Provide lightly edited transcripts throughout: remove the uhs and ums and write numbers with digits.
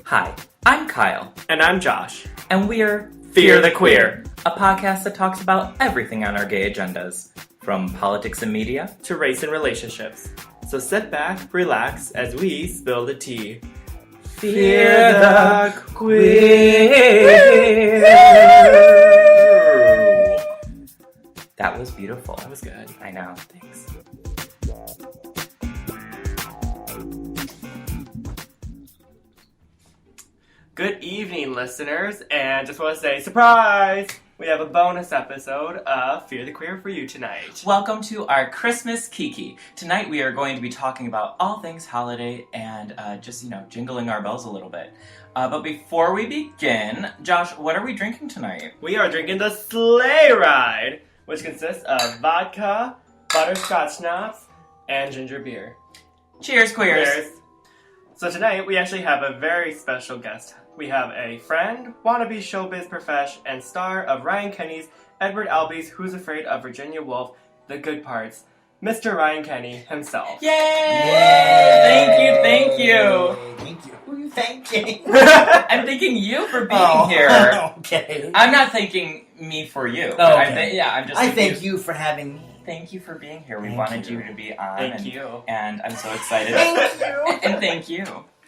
Hi, I'm Kyle. And I'm Josh. And we're Fear the Queer, a podcast that talks about everything on our gay agendas, from politics and media to race and relationships. So sit back, relax, as we spill the tea. Fear the Queer. That was beautiful. That was good. I know. Thanks. Good evening, listeners, and just want to say, surprise! We have a bonus episode of Fear the Queer for you tonight. Welcome to our Christmas Kiki. Tonight we are going to be talking about all things holiday and jingling our bells a little bit. But before we begin, Josh, what are we drinking tonight? We are drinking the Sleigh Ride, which consists of vodka, butterscotch schnapps, and ginger beer. Cheers, queers! Cheers! So tonight we actually have a very special guest. We have a friend, wannabe showbiz profesh, and star of Ryan Kenney's Edward Albee's Who's Afraid of Virginia Woolf, The Good Parts, Mr. Ryan Kenney himself. Yay! Yay! Thank you! Thank you. Who are you thanking? I'm thanking you for being here. Okay. I'm not thanking me for you. Oh, okay. I'm just. I thank you for having me. Thank you for being here. We Thank wanted you. you to be on. Thank you. And I'm so excited. Thank you. And thank you.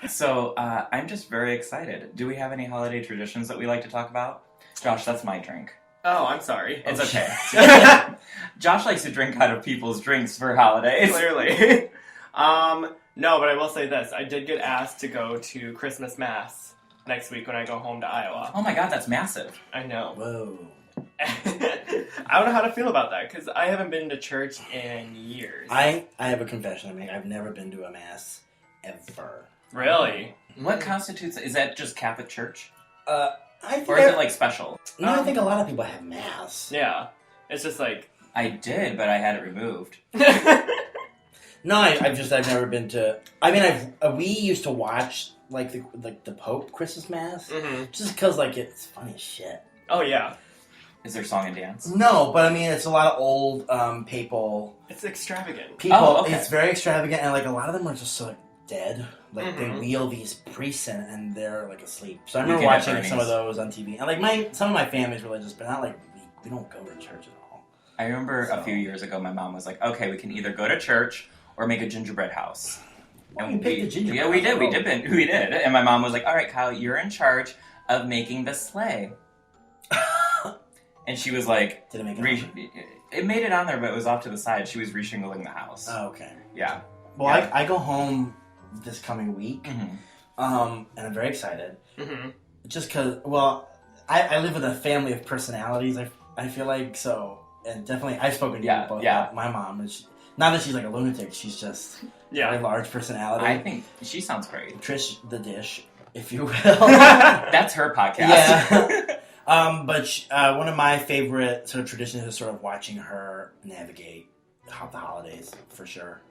So, I'm just very excited. Do we have any holiday traditions that we like to talk about? Josh, that's my drink. Oh, I'm sorry. It's Oh, okay. Josh likes to drink out of people's drinks for holidays. Clearly. No, but I will say this. I did get asked to go to Christmas Mass next week when I go home to Iowa. Oh my god, that's massive. I know. Whoa. I don't know how to feel about that, because I haven't been to church in years. I have a confession to make. I've never been to a mass ever. Really? What constitutes... Is that just Catholic Church? I think Or is it, like, special? No, I think a lot of people have mass. Yeah. It's just like... I did, but I had it removed. No, I've never been to. I mean, we used to watch like the Pope Christmas Mass, just because like it's funny as shit. Oh, yeah. Is there song and dance? No, but I mean, it's a lot of old papal It's extravagant. people. Oh, okay. It's very extravagant, and like a lot of them are just so like, dead. Like they wheel these priests in, and they're like asleep. So I remember Weekend at watching Bernie's. some of those on TV, and like some of my family's religious, but not like we don't go to church at all. I remember a few years ago, my mom was like, okay, we can either go to church or make a gingerbread house. Oh, you picked the gingerbread Yeah, we did. house. We did. And my mom was like, all right, Kyle, you're in charge of making the sleigh. And she was like... Did it make it? It made it on there, but it was off to the side. She was reshingling the house. Oh, okay. Yeah. Well, Yeah. I go home this coming week, Mm-hmm. and I'm very excited. Mm-hmm. Just because, well, I live with a family of personalities. I feel like so, and definitely I've spoken to you both. Yeah. My mom is not that she's like a lunatic. She's just a very large personality. I think she sounds great. Trish the Dish, if you will. That's her podcast. Yeah. But one of my favorite sort of traditions is sort of watching her navigate the holidays, for sure.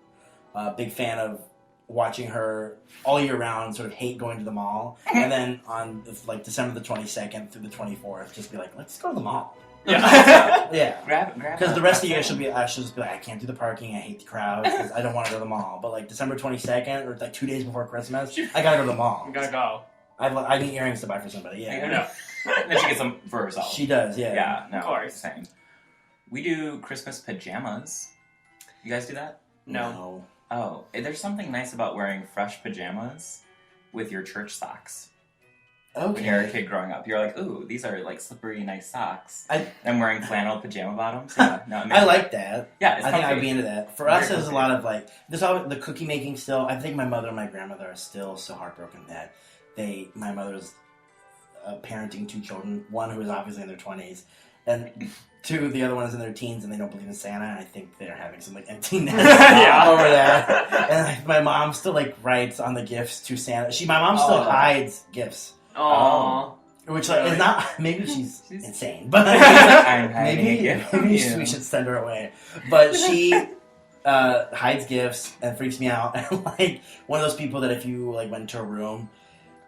Big fan of watching her all year round sort of hate going to the mall. And then on like December the 22nd through the 24th, just be like, let's go to the mall. Yeah. Yeah. Grab Because the rest of the year she'll just be like, I can't do the parking, I hate the crowds, 'cause I don't want to go to the mall. But like December 22nd, or like 2 days before Christmas, I gotta go to the mall. I'm gonna go. I need earrings to buy for somebody, I yeah. know. And then she gets them for herself. She does, yeah. Yeah, no, Of course. Same. We do Christmas pajamas. You guys do that? No. Oh, there's something nice about wearing fresh pajamas with your church socks. Okay. When you're a kid growing up, you're like, ooh, these are like slippery, nice socks. I'm wearing flannel pajama bottoms. Yeah, no, I like that. Yeah, it's I think comfy. I'd be into that. For Very us, there's a comfy. lot of like, there's all the cookie making still. I think my mother and my grandmother are still so heartbroken that my mother's parenting 2 children, one who is obviously in their 20s, and 2, the other one is in their teens, and they don't believe in Santa, and I think they're having some like empty nest over that. And like, my mom still like writes on the gifts to Santa. My mom still hides gifts. Aww. Which like, Really? is not, maybe she's insane, but I'm hiding a gift from maybe you. we should send her away. But she hides gifts and freaks me out. And like one of those people that if you like went to a room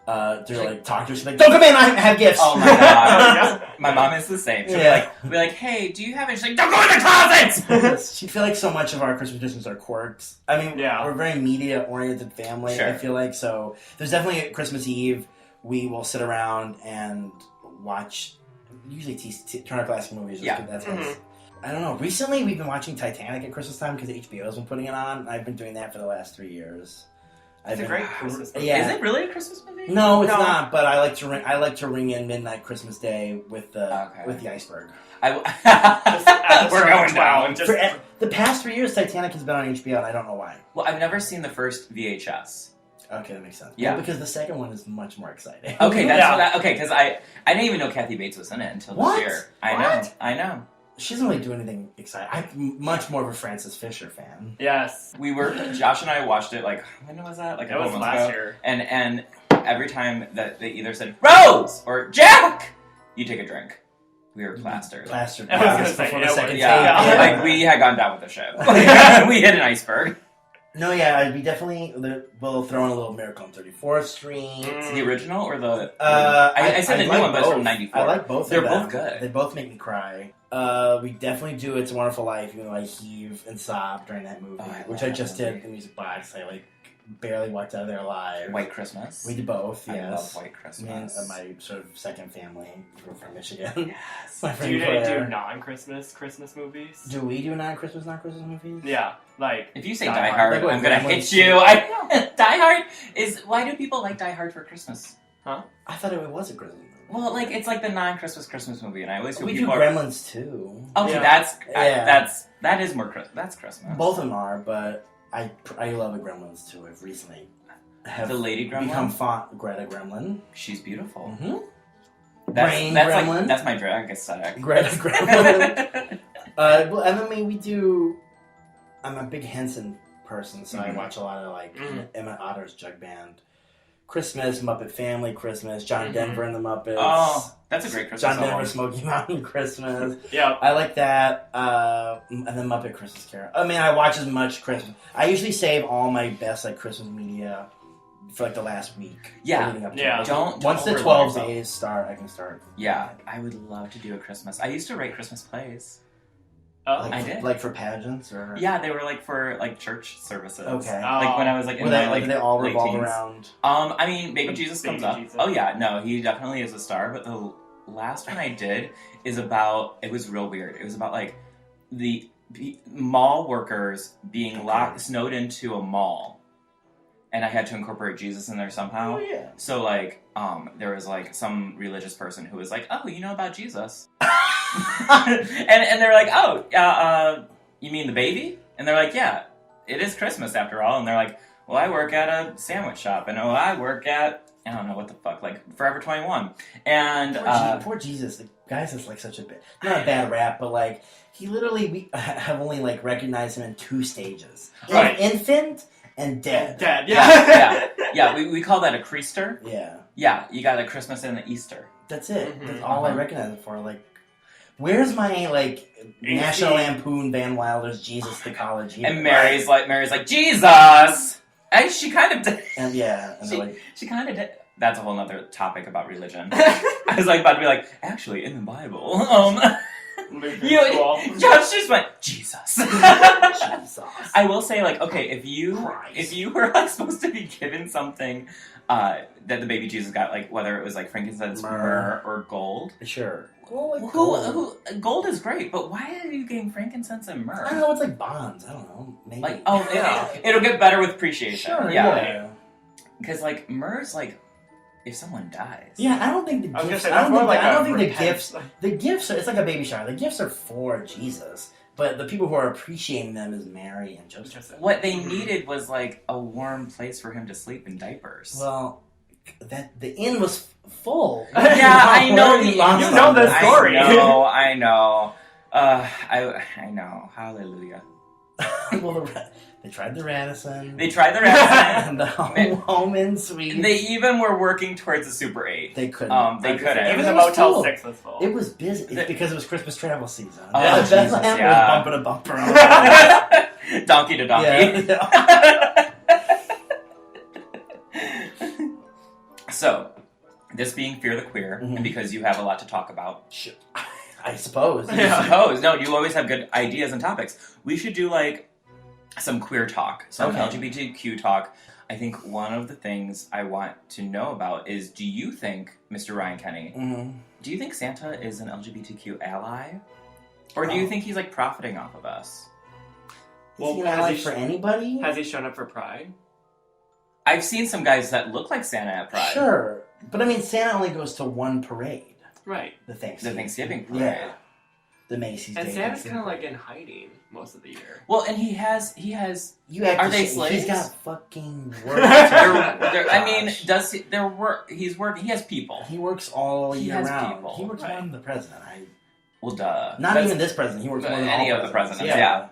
to like talk to her, she's like, "Don't come in, I have gifts." Oh my god. My mom is the same. She'll Yeah. be like, hey, do you have it? She's like, don't go in the closet! She feel like so much of our Christmas traditions are quirks. I mean, Yeah. we're a very media-oriented family, Sure. I feel like. So there's definitely a Christmas Eve we will sit around and watch, usually Turner Classic Movies. Yeah. That's I don't know. Recently, we've been watching Titanic at Christmas time because HBO's been putting it on. I've been doing that for the last 3 years. It's a great Christmas movie. Yeah. Is it really a Christmas movie? No, it's not. But I like to ring in Midnight Christmas Day with the iceberg. We're going down. For the past 3 years, Titanic has been on HBO, and I don't know why. Well, I've never seen the first VHS. Okay, that makes sense. Yeah, well, because the second one is much more exciting. Okay, that's because I didn't even know Kathy Bates was in it until this year. I know. She doesn't really do anything exciting. I'm much more of a Frances Fisher fan. Yes. Josh and I watched it, like, when was that? Like a couple months ago. Last year. And every time that they either said, Rose! Or Jack! You take a drink. We were plastered. Plastered. I was going to say, before the second yeah. take. Like, we had gone down with the ship. We hit an iceberg. No, yeah, we definitely will throw in a little Miracle on 34th Street. The original or the... I said the new one, but it's from 94. I like both They're of them. both good. They both make me cry. We definitely do It's a Wonderful Life, even though I heave and sob during that movie, which I just did in the music box. I barely walked out of there alive. White Christmas. We did both, yes. I love White Christmas. Me and my sort of second family from Michigan. Yes. My Do friend you Claire. do non-Christmas Christmas movies? Do we do non-Christmas movies? Yeah, like... If you say Die Die Hard. Hard, Like what, I'm gonna Gremlins hit you. Die Hard is... Why do people like Die Hard for Christmas? I thought it was a Christmas movie. Well, like, it's like the non-Christmas Christmas movie, and I always feel We do people Gremlins too. Okay, Yeah. that is more that's Christmas. Both of them are, but I love the Gremlins too. I've recently The lady Gremlin? become fond Greta Gremlin. She's beautiful. Mm-hmm. That's Gremlin. like that's my drag aesthetic. Greta Gremlin. Well, and then we do. I'm a big Henson person, so I watch a lot of Emma Otter's Jug Band. Christmas, Muppet Family Christmas, John Denver and the Muppets. Oh, that's a great Christmas John Denver, song. Smoky Mountain Christmas. Yeah. I like that. And then Muppet Christmas Carol. I mean, I watch as much Christmas. I usually save all my best Christmas media for the last week. Yeah. Leading up to Yeah. it. Don't Once the overload 12 yourself. days start, I can start. Yeah, I would love to do a Christmas. I used to write Christmas plays. Oh. Like, I did. Like for pageants or. Yeah, they were for church services. Okay. Like when I was in Were my they all late revolve teens. around? I mean, Baby Jesus Baby comes up. Jesus. Oh yeah, no, he definitely is a star. But the last one I did is about. It was real weird. It was about the mall workers being snowed into a mall, and I had to incorporate Jesus in there somehow. Oh yeah. So there was some religious person who was like, "Oh, you know about Jesus?" and they're like, "Oh, you mean the baby?" And they're like, "Yeah, it is Christmas after all." And they're like, "Well, I work at a sandwich shop, and I work at I don't know what the fuck, Forever 21." And Poor Jesus, the guy's just such a bit not a bad rap, but he literally we have only recognized him in 2 stages: Right. infant and dead. Dead, yeah. We call that a creaster. Yeah, Yeah, you got a Christmas and an Easter. that's it. Mhm. That's all I recognize it for. Where's my National Lampoon Van Wilder's Jesus the College Year? And Mary's like Jesus. And she kind of did. And yeah, and they're She kind of did. That's a whole nother topic about religion. I was about to be actually in the Bible, Josh just went Jesus. Jesus. I will say, okay, if you Christ. were supposed to be given something that the baby Jesus got, whether it was frankincense, myrrh, or gold. Sure. Who gold is great, but why are you getting frankincense and myrrh? I don't know. It's bonds. I don't know. Maybe. It'll get better with appreciation. Sure. Yeah, because myrrh's if someone dies. Yeah, I don't think the I was gifts. gonna say, I don't think, that's more I don't think the repent. gifts. The gifts are. It's like a baby shower. The gifts are for Jesus, but the people who are appreciating them is Mary and Joseph. What they needed was a warm place for him to sleep in diapers. Well, the inn was full. Yeah, I know. You know the story. I know. I know. Hallelujah. Well, they tried the Radisson. They tried the rest. And the home in suite. They even were working towards a Super 8. They couldn't. They couldn't. Even It the was Motel full. 6 was full. It was busy. It's because it was Christmas travel season. Oh, Jesus, Bethlehem yeah. was bumper to bumper. Donkey to donkey. Yeah. So, this being Fear the Queer, and because you have a lot to talk about. Sure. I suppose. I suppose. No, you always have good ideas and topics. We should do some queer talk, some Okay. LGBTQ talk. I think one of the things I want to know about is, do you think, Mr. Ryan Kenney, do you think Santa is an LGBTQ ally? Or do you think he's, like, profiting off of us? Is he an ally for anybody? Has he shown up for Pride? I've seen some guys that look like Santa at Pride. Sure. But, I mean, Santa only goes to one parade. Right. The Thanksgiving parade. Yeah. The Macy's and Day. And Santa's kind of, like, in hiding most of the year. Well, and he has... Are they slaves? He's got fucking work. I mean, he's working... He has people. He works all year round. People. He works more than the president. Well, duh. Not even this president. He works more than any all of the presidents. Yeah.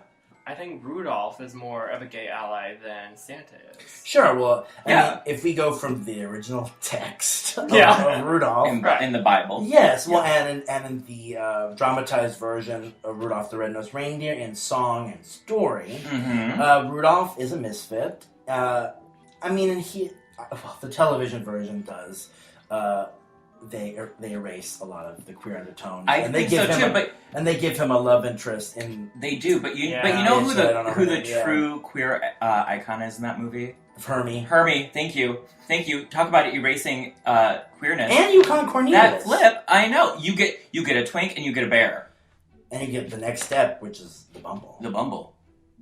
I think Rudolph is more of a gay ally than Santa is. Sure, well, I mean, if we go from the original text of Rudolph... In the Bible. Yes, well, and in the dramatized version of Rudolph the Red-Nosed Reindeer in song and story, Rudolph is a misfit. I mean, the television version does... They erase a lot of the queer undertones. I think so too, but they give him a love interest in. They do, but you know who the true queer icon is in that movie? Hermie. Hermie, thank you. Talk about it erasing queerness. And Yukon Cornelius. That flip, I know. You get a twink and you get a bear. And you get the next step, which is the Bumble. The Bumble.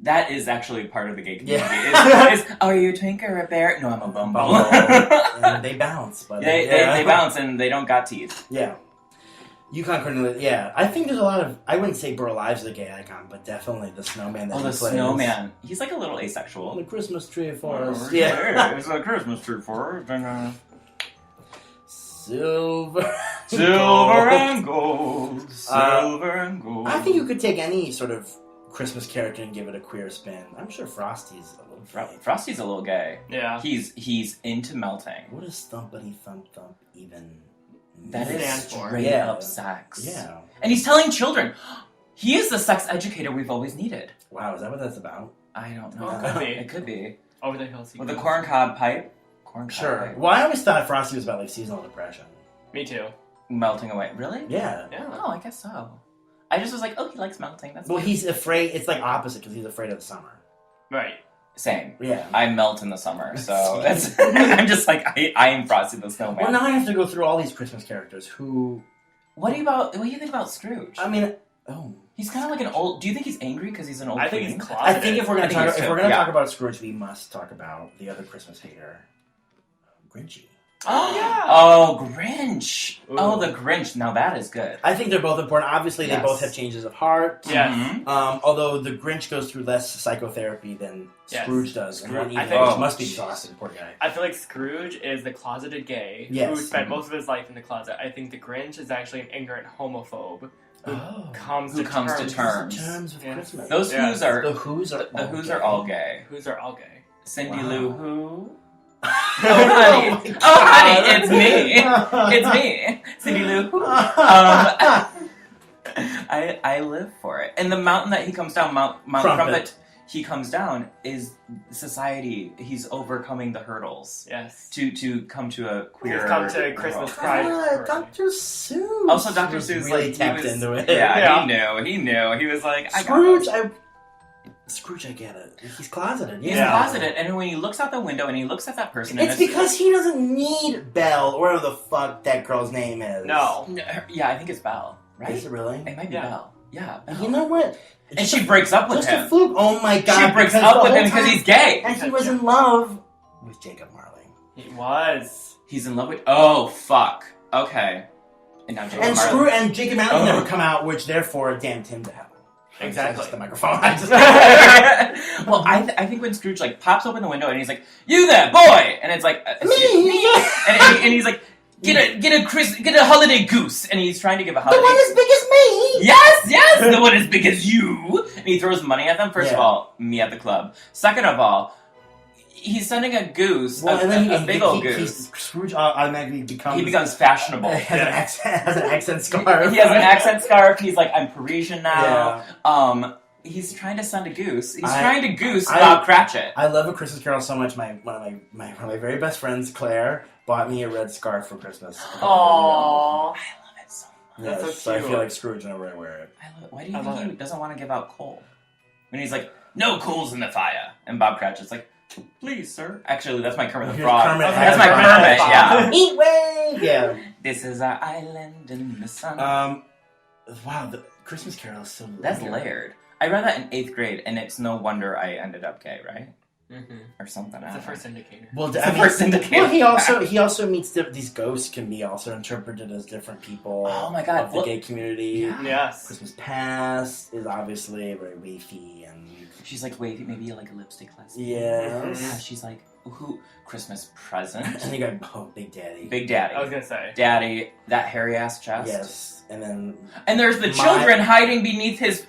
That is actually part of the gay community. Yeah. Are you a twink or a bear? No, I'm a Bumble. And they bounce. But they bounce and they don't got teeth. Yeah. Yukon Cornelius, yeah. I think there's a lot of, I wouldn't say Burl Ives is a gay icon, but definitely the snowman that he plays. Snowman. He's like a little asexual. The Christmas tree for us. Yeah. It's a Christmas tree for us. Silver and gold. Silver and gold. I think you could take any sort of Christmas character and give it a queer spin. I'm sure Frosty's a little gay. Frosty's a little gay. Yeah. He's into melting. What does thumpity thump thump even mean? That is straight up sex. Yeah. And he's telling children. He is the sex educator we've always needed. Wow, is that what that's about? I don't know. Well, it could be. It could be. Over the hills. With the corncob pipe. Sure. Pipe. Well, I always thought Frosty was about like seasonal depression. Me too. Melting away. Really? Yeah. Oh, I guess so. I just was like, oh, he likes melting. That's well, cute. he's afraid. It's like opposite because he's afraid of the summer. Right. Same. Yeah. I melt in the summer, so that's. I'm just like I am Frosty the Snowman. Well, now I have to go through all these Christmas characters. Who? What do you think about Scrooge? I mean, he's kind of like an old. Do you think he's angry because he's an old? I think queen? he's closeted. I think if we're gonna talk about Scrooge, we must talk about the other Christmas hater, Grinchy. Oh yeah. Oh, Grinch. Ooh. Oh, the Grinch. Now that is good. I think they're both important. Obviously, they both have changes of heart. Yes. Mm-hmm. Although the Grinch goes through less psychotherapy than Scrooge does. Scrooge, I think must be exhausted, poor guy. I feel like Scrooge is the closeted gay who spent most of his life in the closet. I think the Grinch is actually an ignorant homophobe who comes to terms with Christmas. Those Who's are the Who's are the Who's are all gay. Who's are all gay. Cindy Lou Who. Oh honey, it's me. It's me, Cindy Lou. I live for it. And the mountain that he comes down, Mount Crumpet, he comes down is society. He's overcoming the hurdles. Yes. To come to a queer. He's come to Christmas Pride. Dr. Seuss. Also, Dr. Seuss really tapped into it. Yeah, he knew. He was like, Scrooge, I get it. He's closeted. He's closeted, and when he looks out the window and he looks at that person, it's because he doesn't need Belle or whatever the fuck that girl's name is. No. Yeah, I think it's Belle. Right? Is it really? It might be Belle. Yeah. Belle. You know what? And she breaks up with him. Just a fluke. Oh my god. She breaks up with him because he's gay. And he was in love with Jacob Marley. He was. He's in love with. Oh fuck. Okay. And now Jacob Marley. And Jacob Marley never come out, which therefore damned him to hell. Exactly. The microphone. Well, I think when Scrooge like pops open the window and he's like, "You there, boy," and it's like me, and he's like, get a holiday goose, and he's trying to give a holiday. The one as big as me. Yes, the one as big as you. And he throws money at them. First of all, me at the club. Second of all, he's sending a goose, a big old goose. Scrooge automatically becomes fashionable. Has an accent scarf. He has an accent scarf. He's like, I'm Parisian now. Yeah. He's trying to send a goose. He's trying to goose Bob Cratchit. I love A Christmas Carol so much. One of my very best friends, Claire, bought me a red scarf for Christmas. Aww. I love it so much. That's so so I feel like Scrooge whenever I wear it. I love it. Why do you think he doesn't want to give out coal? When he's like, no coals in the fire. And Bob Cratchit's like, Please, sir. Actually, that's my Kermit the Here's Frog. Kermit. That's my Kermit. Kermit, yeah. Heat wave! Yeah. This is our island in the sun. Wow, the Christmas Carol is so That's layered. I read that in 8th grade, and it's no wonder I ended up gay, right? Mm-hmm. Or something. It's the first indicator. Well, It's the first indicator. Well, he also meets these ghosts can be also interpreted as different people. Oh my God, of the well- gay community. Yeah. Yes. Christmas Past is obviously very wafy and She's like, wait, maybe like a lipstick lesbian. yes. Yeah, she's like, who? Christmas present? And you got Big Daddy. Big Daddy. I was gonna say. Daddy, that hairy ass chest. Yes, and then And there's the children hiding beneath his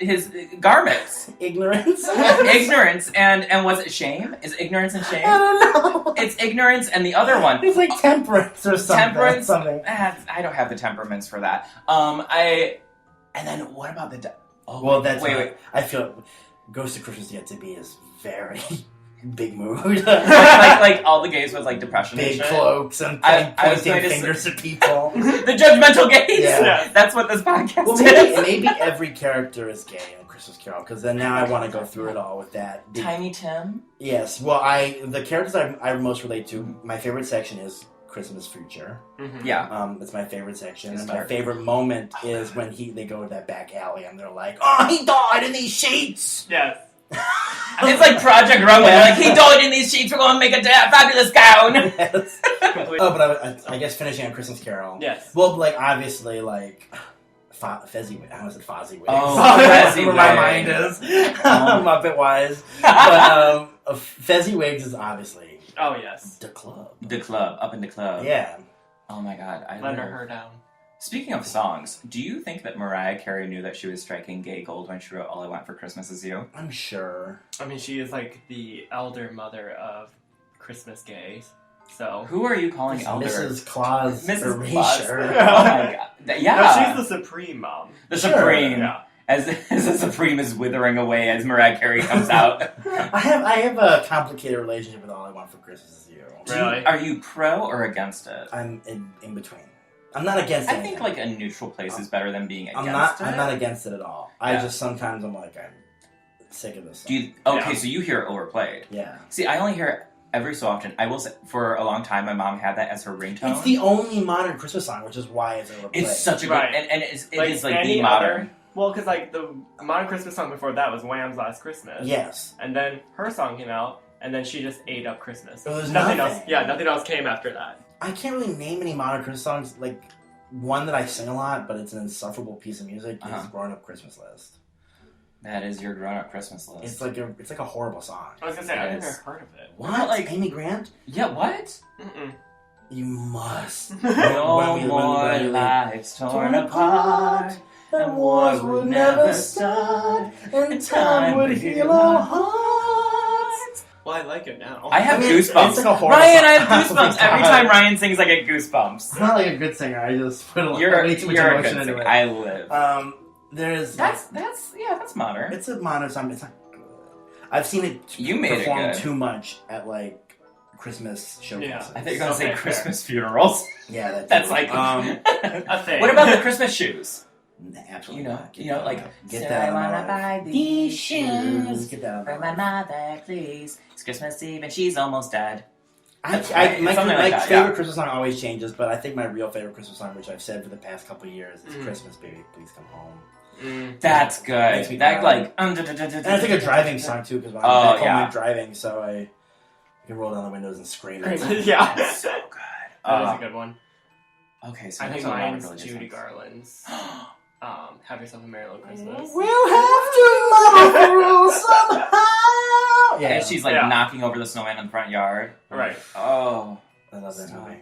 garments. ignorance. Ignorance and was it shame? Is ignorance and I shame? don't know. It's ignorance and the other one. It's like temperance or something. Temperance. Something. I don't have the temperaments for that. And then what about the? Oh, Well, that's wait. I feel Ghost of Christmas Yet to Be is very big mood. like all the gays with like depression. Big and shit. clothes and I was pointing going to fingers at people. The judgmental gays. Yeah. That's what this podcast Well, is. maybe every character is gay in Christmas Carol, because then now I want to go through it all with that. Tiny Tim. Yes, well, the characters I most relate to, my favorite section is Christmas Future. Mm-hmm. Yeah. It's my favorite section, It's and my dark. favorite moment is when they go to that back alley and they're like, "Oh, he died in these sheets." Yes. It's like Project Runway. Like he died in these sheets. We're going to make a fabulous gown. Yes. Completely. Oh, but I guess finishing on Christmas Carol. Yes. Well, like obviously, like Fezzy. I almost said Fozzie Wigs. Oh, That's Fezzy where my Wigs. mind is. Muppet wise, but Fezzy Wigs is obviously Oh yes. the club. The club. Up in the club. Yeah. Oh my God. I Letting love her down. Speaking of songs, do you think that Mariah Carey knew that she was striking gay gold when she wrote All I Want for Christmas Is You? I'm sure. I mean, she is like the elder mother of Christmas gays. So. Who are you calling elder? Mrs. Claus. Mrs. Erasure. Claus. Oh my God. Yeah. No, she's the supreme mom. The Sure. Supreme. Yeah. As the Supreme is withering away as Mariah Carey comes out. I have a complicated relationship with All I Want for Christmas Is You. Really? Are you pro or against it? I'm in between. I'm not against it. I think like a neutral place is better than being I'm against not. it. I'm not against it at all. I Yeah. just sometimes I'm like I'm sick of this. Song. Do you, okay, Yeah. so you hear it overplayed. Yeah. See, I only hear it every so often. I will say, for a long time, my mom had that as her ringtone. It's the only modern Christmas song, which is why it's overplayed. It's such a good, Right. and it is like any the modern. other- Well, because like the modern Christmas song before that was Wham's Last Christmas. Yes. And then her song came out, and then she just ate up Christmas. It was nothing nothing. else. Yeah, nothing else came after that. I can't really name any modern Christmas songs. Like one that I sing a lot, but it's an insufferable piece of music is "Growing Up Christmas List." That is your grown-up Christmas list. It's like a horrible song. I was gonna say It I've is. never heard of it. What? Like- Like Amy Grant? Yeah, what? Mm-mm. You must. No When we- more when we- lives torn apart, and wars would never start, and time would heal our hearts. Well, I like it now. I have I mean, goosebumps. it's like a horrible Ryan, song. I have goosebumps every time Ryan sings. I get goosebumps. I'm not like a good singer. I just put You're way too much a emotion good into singer. it. I live. There's That's modern. it's a modern song. It's not good. I've seen it You made it performed good. too much at like Christmas showcases. Yeah. I thought you were gonna say Okay, fair. Christmas funerals. Yeah, that's, That's like A thing. What about the Christmas shoes? absolutely You know, not. Get you know, that like out. Get so that I out of my wanna life. buy these shoes Get that out of for my my life. mother, please. It's Christmas Eve and she's almost dead. My It's something like that, favorite yeah. Christmas song always changes, but I think my real favorite Christmas song, which I've said for the past couple of years, is "Christmas Baby, Please Come Home." That's good. Makes me That cry. like And I think a driving song too, because I'm Oh, back home yeah. I'm driving, so I can roll down the windows and scream. Yeah. so good. That is a good one. Okay, so I think there's a lot of mine's really good Judy songs. Garland's. Have Yourself a Merry Little Christmas. We'll have to muddle through somehow. Yeah, And she's like Yeah. knocking over the snowman in the front yard. Right. Oh, I love that So- movie.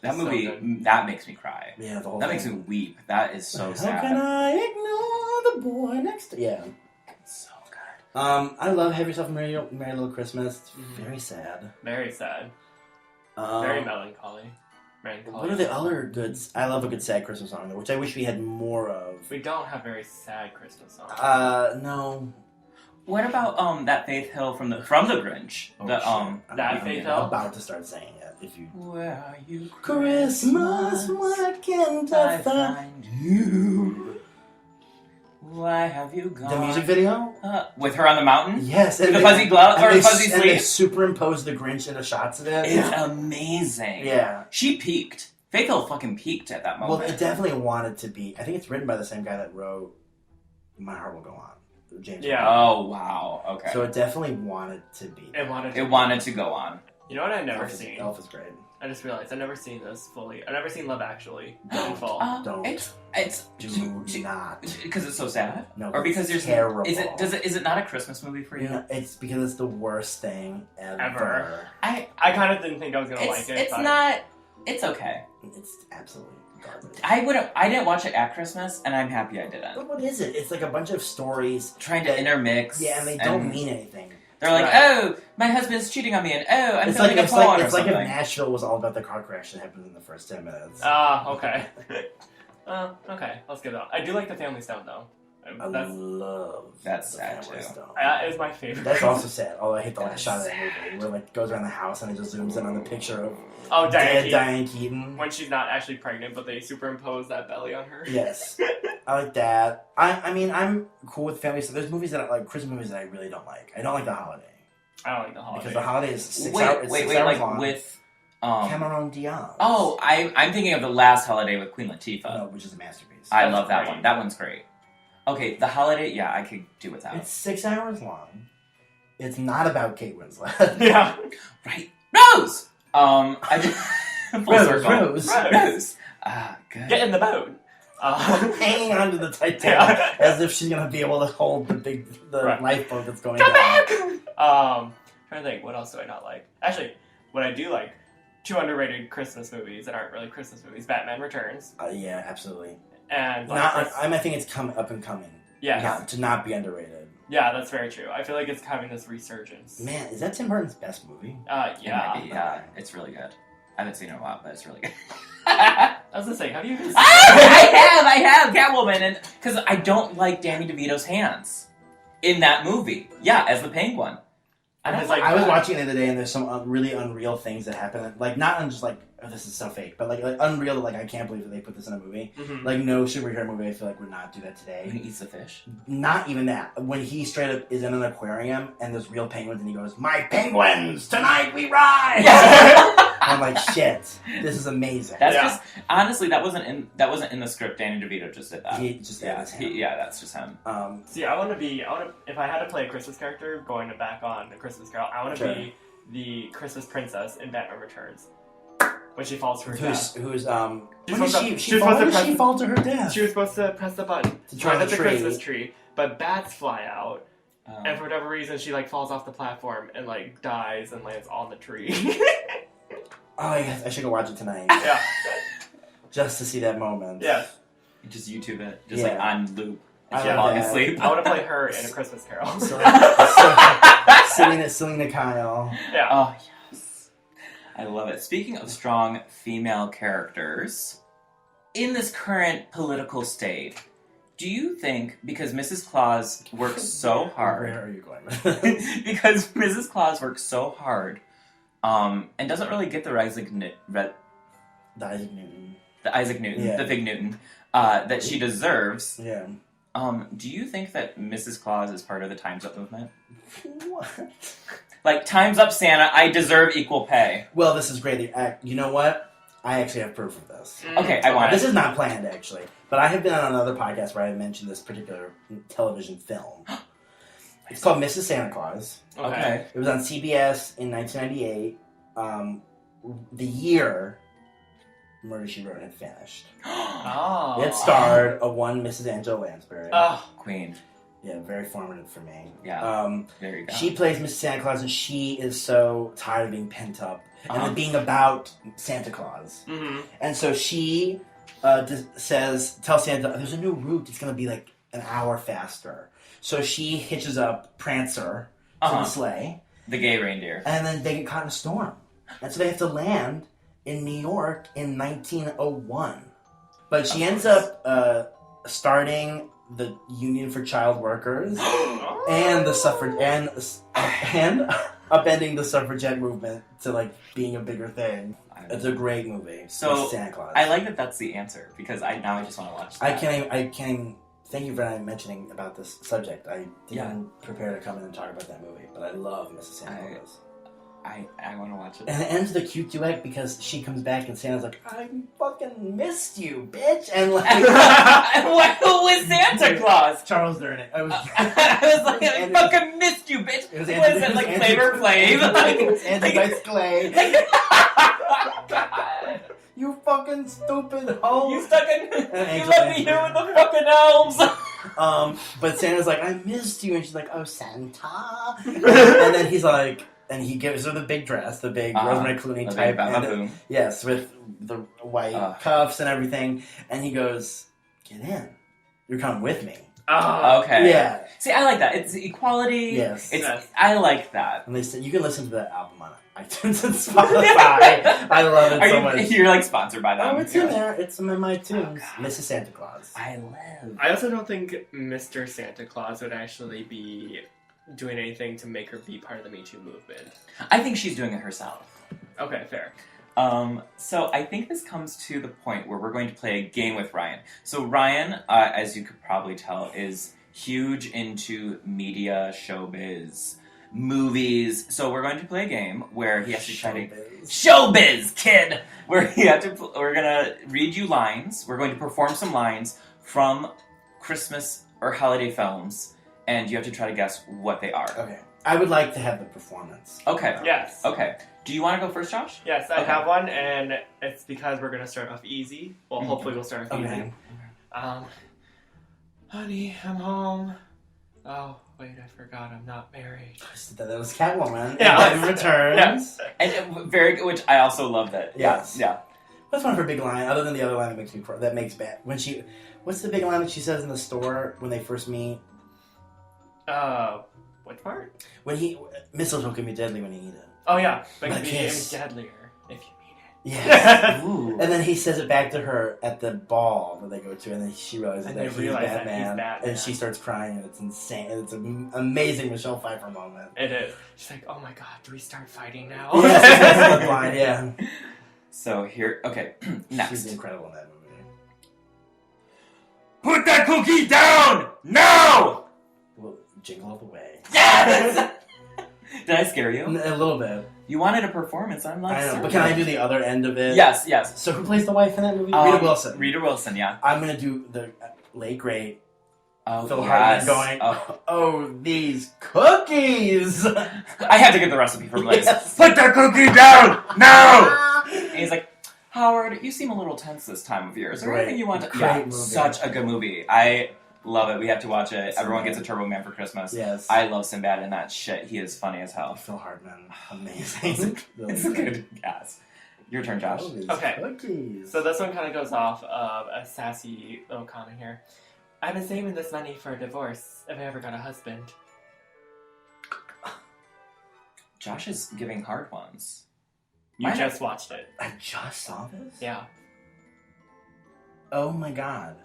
that It's so movie good. that makes me cry. Yeah, the whole That thing. makes me weep. That is so How sad. can I ignore the boy next to Yeah. So good. I love Have Yourself a Merry Little Christmas. It's Mhm. very sad. Very sad. Um, Very melancholy. What are the other goods? I love a good sad Christmas song, though, which I wish we had more of. We don't have very sad Christmas songs. No. What about that Faith Hill from the Grinch? Oh, The shit. that I'm Faith I'm Hill? about to start saying it. If you Where are you, Christmas, why can't I find you? Why have you gone? The music video? With her on the mountain? Yes. With the fuzzy glove or fuzzy And they sleeve? superimpose the Grinch into shots of it. It's amazing. Yeah. She peaked. Faith Hill fucking peaked at that moment. Well, it definitely wanted to be. I think it's written by the same guy that wrote My Heart Will Go On. James. Yeah. Oh, wow. Okay. So it definitely wanted to be. It wanted to go on. You know what I've never seen? Elf is great. I just realized I've never seen this fully. I've never seen Love Actually in Don't. full. Don't. It's Do not. because it's so sad, No, or because it's you're terrible. Is it not a Christmas movie for you? No, it's because it's the worst thing ever. I kind of didn't think I was gonna like it. It's but not. It's okay. It's absolutely garbage. I didn't watch it at Christmas, and I'm happy I didn't. But what is it? It's like a bunch of stories Trying to intermix. Yeah, and they don't mean anything. They're like, Right. oh, my husband's cheating on me, and oh, I'm It's filming like a porn or it's like something. if Nashville was all about the car crash that happens in the first 10 minutes. Okay. Okay, let's get it on. I do like the Family Stone though. I love That's the sad, Family too. Stone. It is my favorite. That's also sad. Although I hate the last That's shot of that movie, where like goes around the house and it just zooms in on the picture of Oh, dead Keaton. Diane Keaton. When she's not actually pregnant, but they superimpose that belly on her. Yes, I like that. I mean, I'm cool with family stuff. There's movies that I like, Christmas movies that I really don't like. I don't like The Holiday I don't like the holiday. because The Holiday is 6 wait, hours. wait, 6 hours like long. with Cameron Diaz. Oh, I'm thinking of The Last Holiday with Queen Latifah. no, which is a masterpiece. I That's love that great. one. That one's great. Okay, The Holiday, yeah, I could do without. It's 6 hours long. It's not about Kate Winslet. Yeah. Right. Rose! I just... Full circle. Rose. Rose. Ah, good. Get in the boat. Hanging onto the Titanic Yeah. as if she's gonna be able to hold the Right. lifeboat that's going Come down. back! Trying to think, what else do I not like? Actually, what I do like, two underrated Christmas movies that aren't really Christmas movies: Batman Returns Yeah, absolutely. and I think it's up and coming. Yes. Not, to not be underrated. Yeah, that's very true. I feel like it's having this resurgence. Man, is that Tim Burton's best movie? It Yeah. might be, yeah, it's really good. I haven't seen it in a while, but it's really good. I was gonna say, have you even seen I have Catwoman, and because I don't like Danny DeVito's hands in that movie. Yeah, as the Penguin. I don't It's like. like- I was watching it the other day, and there's some really unreal things that happen. Like, not just like, oh, this is so fake, but like unreal. Like, I can't believe that they put this in a movie. Mhm. Like, no superhero movie, I feel like, would not do that when today. he eats the fish. Not even that. When he straight up is in an aquarium, and there's real penguins, and he goes, "My penguins, tonight we ride!" I'm like, shit, this is amazing. That's Yeah. just honestly that wasn't in the script. Danny DeVito just did that. He just yeah, that's just him. See, I want to, if I had to play a Christmas character, going back on the Christmas Carol, I want to Sure. be the Christmas princess in Batman Returns. When she falls to her death. Who's She's when supposed did to- she she's fall? supposed When to did she fall to her death? She was supposed to press the button To try hit the the tree. Christmas tree, but bats fly out, Um, and for whatever reason, she like falls off the platform and like dies and lands on the tree. Oh yes, I should go watch it tonight Yeah. just to see that moment. Yeah. you just YouTube it, just Yeah. like on loop, I and she'll love fall that. asleep. I want to play her in a Christmas Carol. Selena Kyle. Yeah. Oh yes, I love it. Speaking of strong female characters, in this current political state, do you think because Mrs. Claus works so hard, Where are you going with this? because Mrs. Claus works so hard, and doesn't really get the Isaac Newton, Yeah. the Fig Newton, that she deserves. Yeah. Do you think that Mrs. Claus is part of the Time's Up movement? What? Like, Time's Up, Santa, I deserve equal pay. Well, this is great. You know what? I actually have proof of this. Okay, I want This it. is not planned, actually. But I have been on another podcast where I mentioned this particular television film. It's called Mrs. Santa Claus. Okay. It was on CBS in 1998. The year Murder, She Wrote had finished. Oh. It starred a one Mrs. Angela Lansbury. Oh. Queen. Yeah, very formative for me. Yeah. There you go. She plays Mrs. Santa Claus, and she is so tired of being pent up and Uh-huh. it being about Santa Claus. Mm-hmm. And so she tells Santa, there's a new route. It's going to be like an hour faster. So she hitches up Prancer to the sleigh, The gay reindeer. and then they get caught in a storm. And so they have to land in New York in 1901. But she ends up starting the Union for Child Workers and the suffrage and upending the suffragette movement to like being a bigger thing. It's a great movie. So, Santa Claus. I like that that's the answer, because now I just want to watch that. I can't even thank you for mentioning about this subject. I didn't prepare to come in and talk about that movie, but I love Mrs. Santa Claus. I want to watch it. And it ends with a cute duet because she comes back and Santa's like, I fucking missed you, bitch. And like, Who was Santa Claus? Charles Durning. I was like, I fucking missed you, bitch. It was What is it, like Flavor Flav? It was Andy Dice Clay. You fucking stupid hoe. You stuck in. You let me here with the fucking elves. But Santa's like, I missed you, and she's like, oh, Santa. And then he's like, and he gives her the big dress, the big Rosemary Clooney type. Yes, with the white cuffs and everything. And he goes, get in. You're coming with me. Oh, okay. Yeah. See, I like that. It's equality. Yes. I like that. And you can listen to that album on iTunes and Spotify. I love it so much. You're like sponsored by them. Oh, it's in there. It's in my tunes. Mrs. Santa Claus. I also don't think Mr. Santa Claus would actually be doing anything to make her be part of the Me Too movement. I think she's doing it herself. Okay, fair. So I think this comes to the point where we're going to play a game with Ryan. So Ryan, as you could probably tell, is huge into media, showbiz, movies. So we're going to play a game where he has to try to... Showbiz, kid! Where we're gonna read you lines. We're going to perform some lines from Christmas or holiday films. And you have to try to guess what they are. Okay. I would like to have the performance. Okay. Yes. Okay. Do you want to go first, Josh? Yes, I have one, and it's because we're going to start off easy. Well, hopefully we'll start off easy. Honey, I'm home. Oh, wait, I forgot I'm not married. That was Catwoman. Yeah. Batman Returns. Yeah. And very good, which I also loved it. Yes. Yeah. What's one of her big line, other than the other line that makes me cry, that makes bad? What's the big line that she says in the store when they first meet? What part? When mistletoe can be deadly when you eat it. Oh yeah, but it My can be kiss. deadlier if you mean it. Yes. And then he says it back to her at the ball that they go to, and then she realizes And that they realize that he's Batman, Batman. and she starts crying, and it's insane. And it's an amazing Michelle Pfeiffer moment. It is. She's like, oh my god, do we start fighting now? Yes, that's the line, yeah. So next. She's incredible in that movie. Put that cookie down! Now! Well, jingle all the way. Yes! Did I scare you? A little bit. You wanted a performance, I'm like, I know, but can I do the other end of it? Yes. So who plays the wife in that movie? Rita Wilson. Rita Wilson, yeah. I'm going to do the late great Phil yes. Hartman going, oh, these cookies! I had to get the recipe from Liz. Yes. Put that cookie down! Now! And he's like, Howard, you seem a little tense this time of year. Is there anything you want to... Great movie. Such a good movie. I love it. We have to watch it. Everyone gets a Turbo Man for Christmas. Yes. I love Sinbad in that shit. He is funny as hell. Phil Hartman. Amazing. It's a good cast. Your turn, Josh. Oh, these Okay. Cookies. So this one kind of goes off of a sassy little comment here. I've been saving this money for a divorce if I ever got a husband. Josh is giving hard ones. You just watched it. I just saw this? Yeah. Oh my god.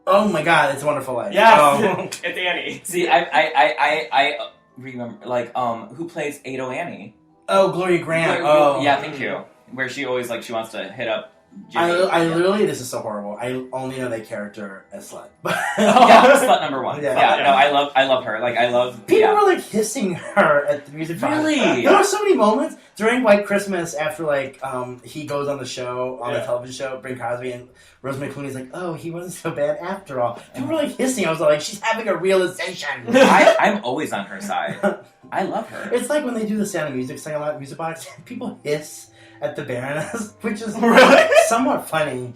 Oh my god, It's a Wonderful Life. Yes! Oh. It's Annie. See, I remember, like, who plays Ado Annie? Oh, Gloria Grant. Yeah, thank you. Where she always, like, she wants to hit up Jimmy. I literally, this is so horrible. I only know that character as Slut. Yeah, slut number one. Yeah. No, I love her. Like, I love... People were, like, hissing her at the music box. Really? There were so many moments during White Christmas after, like, he goes on the show, on the television show, Bing Cosby, and Rosemary Clooney's like, oh, he wasn't so bad after all. People were, like, hissing. I was like, she's having a realization. I'm always on her side. I love her. It's like when they do the Sound of Music sing a lot music box, people hiss at the Baroness, which is somewhat funny.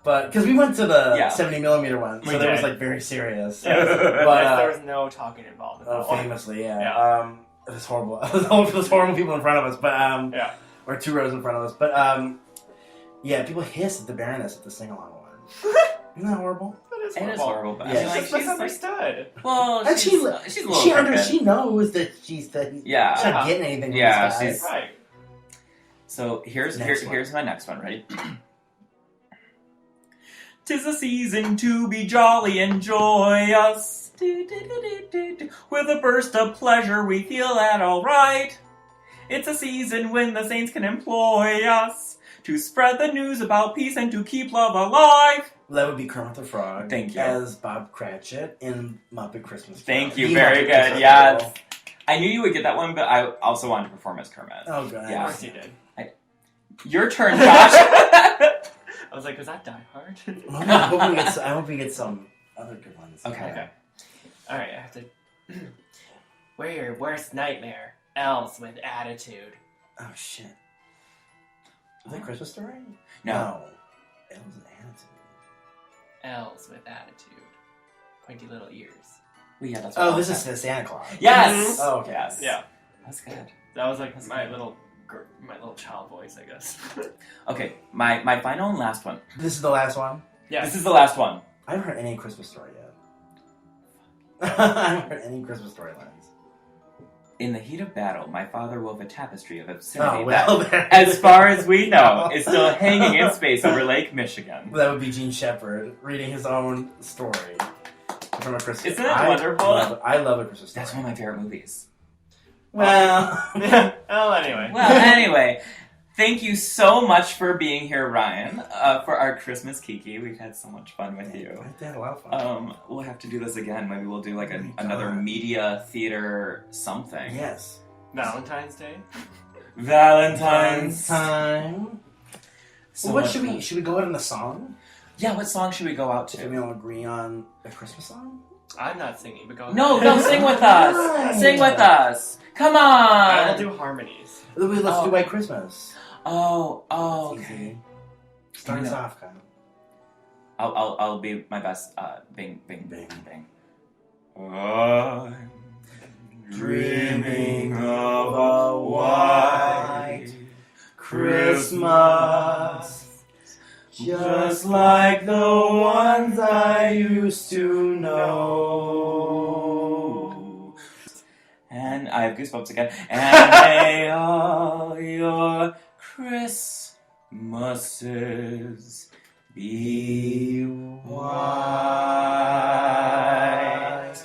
But because we went to the 70mm one, so that was like very serious. Yeah. But there was no talking involved. Famously, yeah. It was horrible. Those horrible people in front of us, but or 2 rows in front of us. But yeah, people hiss at the Baroness at the sing-along one. Isn't that horrible? It is horrible. But yeah. She's misunderstood. Well, and she's a little crooked. She knows that she's not getting anything. Yeah, from this guy. Right. So here's my next one. Ready? 'Tis a season to be jolly and joyous. With a burst of pleasure we feel that all right. It's a season when the saints can employ us to spread the news about peace and to keep love alive. That would be Kermit the Frog. Thank you. As Bob Cratchit in Muppet Christmas Thank Carol. you, The very Muppet good. Christmas Yes. Carol. I knew you would get that one, but I also wanted to perform as Kermit. Oh, good. Yeah. Of course you did. Your turn, Josh. I was like, was that Die Hard? I hope we get some other good ones. Okay. Alright, I have to... We're your worst nightmare. Elves with attitude. Oh, shit. Is that Christmas Story? No. It was an attitude. Elves with attitude. Pointy little ears. Well, yeah, that's Oh, what this I is Santa Claus. Yes. Oh, okay. Yes. Yeah. That's good. That was like my little child voice, I guess. Okay, my final and last one. This is the last one? Yeah. This is the last one. I haven't heard any Christmas Story yet. I haven't heard any Christmas Story lines. In the heat of battle, my father wove a tapestry of obscenity Oh, well, that, as far as we know, is still hanging in space over Lake Michigan. that would be Gene Shepard reading his own story from a Christmas. Isn't it wonderful? I love a Christmas Story. That's one of my favorite movies. Well, Well, anyway. Well, anyway, thank you so much for being here, Ryan, for our Christmas Kiki. We've had so much fun with you. I had a lot of fun. We'll have to do this again. Maybe we'll do like Oh my another God. media theater something. Yes. Valentine's Day? Valentine's. Time. So Well, what much should fun. we? Should we go out on a song? Yeah, what song should we go out Should we to? all agree on a Christmas song? I'm not singing, but go No, ahead. sing with us. Right. Sing with us. Come I on. will do harmonies. Let's Oh. do White Christmas. Oh, That's okay. easy. Start us No. off, Kyle. I'll be my best. Bing, bing, Bing. bing. I'm dreaming of a white Christmas, just like the ones I used to know. And I have goosebumps again. And may all your Christmases be white.